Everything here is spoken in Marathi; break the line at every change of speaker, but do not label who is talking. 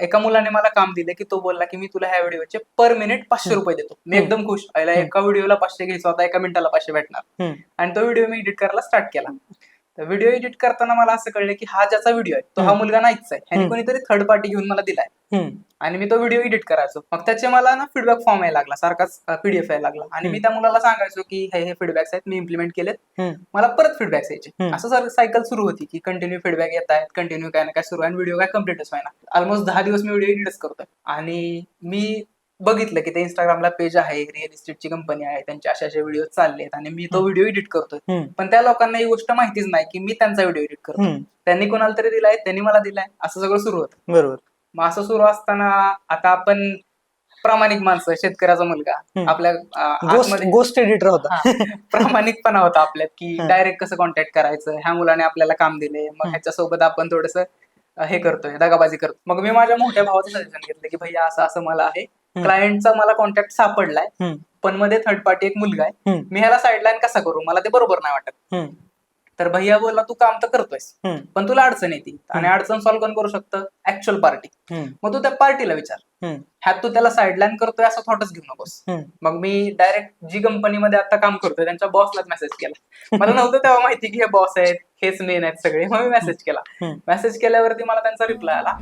एका मुलाने मला काम दिलं की तो बोलला की मी तुला ह्या व्हिडिओचे पर मिनिट 500 रुपये देतो. मी एकदम खुश. एका व्हिडिओला 500 घ्यायचा होता, एका मिनिटाला 500 भेटणार. आणि तो व्हिडिओ मी एडिट करायला स्टार्ट केला. तर व्हिडिओ एडिट करताना मला असं कळलं की हा ज्याचा व्हिडिओ आहे तो हा मुलगा नाहीच आहे. ह्याने कोणीतरी थर्ड पार्टी घेऊन मला दिलाय. आणि मी तो व्हिडिओ एडिट करायचो. मग त्याचे मला ना फीडबॅक फॉर्म यायला लागला, सारखाच पीडीएफ यायला लागला. आणि मी त्या मुलाला सांगायचो की हे फीडबॅक्स आहेत, मी इम्प्लिमेंट केलेत, मला परत फीडबॅक्स यायचे. असं सर सायकल सुरू होती की कंटिन्यू फीडबॅक येत आहेत, कंटिन्यू काय ना काय सुरू आहे, आणि व्हिडिओ काय कम्प्लीटच व्हायना. ऑलमोस्ट 10 दिवस मी व्हिडिओ एडिटच करतोय. आणि मी बघितलं की ते इंस्टाग्रामला पेज आहे, रिअल इस्टेटची कंपनी आहे, त्यांचे असे व्हिडिओ चाललेत आणि मी तो व्हिडिओ एडिट करतोय. पण त्या लोकांना ही गोष्ट माहितीच नाही की मी त्यांचा व्हिडिओ एडिट करतो. त्यांनी कोणाला तरी दिलाय, त्यांनी मला दिलाय, असं सगळं सुरू होतं.
बरोबर.
मग असं सुरू असताना आता आपण प्रामाणिक माणसं, शेतकऱ्याचा मुलगा, आपल्या
गोस्ट एडिटर होता.
प्रामाणिकपणा होता आपल्यात की डायरेक्ट कसं कॉन्टॅक्ट करायचं. ह्या मुलाने आपल्याला काम दिले, मग ह्याच्यासोबत आपण थोडस हे करतोय, दगाबाजी करतो. मग मी माझ्या मोठ्या भावाचं सजेशन घेतलं की भैया असं असं मला आहे, क्लायंटचा मला कॉन्टॅक्ट सापडलाय, पण मध्ये थर्ड पार्टी एक मुलगा आहे, मी ह्याला साईडलाईन कसा करू, मला ते बरोबर नाही वाटत. तर भैया बोलला तू काम तर करतोयस, पण तुला अडचण येते, आणि अडचण सॉल्व्ह कोण करू शकतं, ऍक्च्युअल पार्टी. मग तू त्या पार्टीला विचार, ह्यात तू त्याला साईडलाईन करतोय असं थॉटच घेऊ नकोस. मग मी डायरेक्ट जी कंपनीमध्ये आता काम करतोय त्यांच्या बॉसलाच मेसेज केला. मला नव्हतं तेव्हा माहिती की हे बॉस आहेत, हेच मेन आहेत सगळे. मग मी मेसेज केला. मेसेज केल्यावरती मला त्यांचा रिप्लाय आला